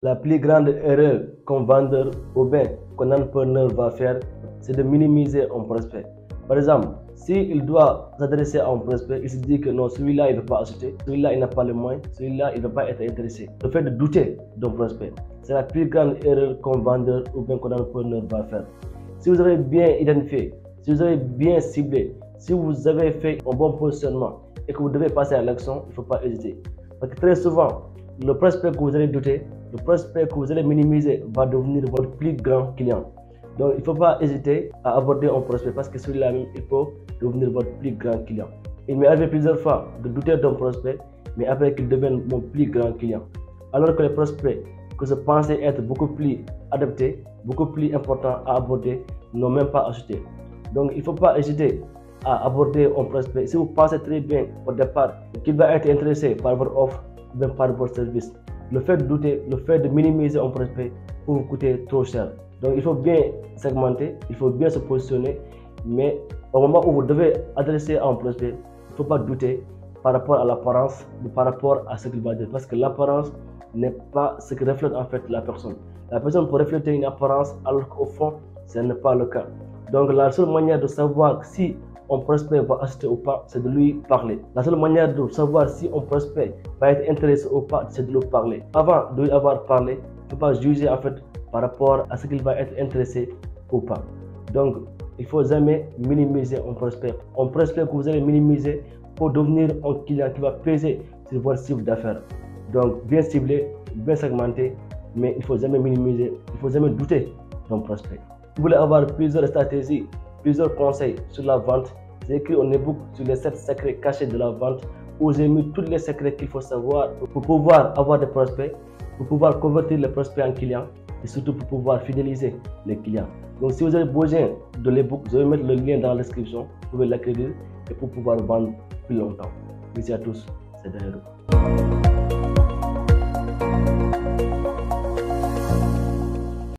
La plus grande erreur qu'un vendeur ou bien qu'un entrepreneur va faire, c'est de minimiser un prospect. Par exemple, s'il doit s'adresser à un prospect, il se dit que non, celui-là il ne peut pas acheter, celui-là il n'a pas le moyen, celui-là il ne va pas être intéressé. Le fait de douter d'un prospect, c'est la plus grande erreur qu'un vendeur ou bien qu'un entrepreneur va faire. Si vous avez bien identifié, si vous avez bien ciblé, si vous avez fait un bon positionnement et que vous devez passer à l'action, il ne faut pas hésiter. Parce que très souvent, le prospect que vous allez douter, le prospect que vous allez minimiser va devenir votre plus grand client. Donc, il ne faut pas hésiter à aborder un prospect parce que celui-là même, il peut devenir votre plus grand client. Il m'est arrivé plusieurs fois de douter d'un prospect, mais après qu'il devienne mon plus grand client. Alors que les prospects que je pensais être beaucoup plus adaptés, beaucoup plus importants à aborder, n'ont même pas acheté. Donc, il ne faut pas hésiter à aborder un prospect. Si vous pensez très bien au départ qu'il va être intéressé par votre offre, même par votre service, le fait de douter, le fait de minimiser un prospect peut vous coûter trop cher. Donc il faut bien segmenter, il faut bien se positionner, mais au moment où vous devez adresser à un prospect, il ne faut pas douter par rapport à l'apparence ou par rapport à ce qu'il va dire, parce que l'apparence n'est pas ce qui reflète en fait la personne. La personne peut refléter une apparence alors qu'au fond, ce n'est pas le cas. Donc la seule manière de savoir si un prospect va acheter ou pas, c'est de lui parler. La seule manière de savoir si un prospect va être intéressé ou pas, c'est de lui parler. Avant de lui avoir parlé, il ne faut pas juger en fait par rapport à ce qu'il va être intéressé ou pas. Donc, il ne faut jamais minimiser un prospect. Un prospect que vous allez minimiser pour devenir un client qui va peser sur votre chiffre d'affaires. Donc, bien ciblé, bien segmenté, mais il ne faut jamais minimiser, il ne faut jamais douter d'un prospect. Si vous voulez avoir plusieurs stratégies, plusieurs conseils sur la vente, j'ai écrit un ebook sur les 7 secrets cachés de la vente où j'ai mis tous les secrets qu'il faut savoir pour pouvoir avoir des prospects, pour pouvoir convertir les prospects en clients et surtout pour pouvoir fidéliser les clients. Donc si vous avez besoin de l'ebook, je vais mettre le lien dans la description, vous pouvez l'acquérir et pour pouvoir vendre plus longtemps. Merci à tous, c'est Dairo.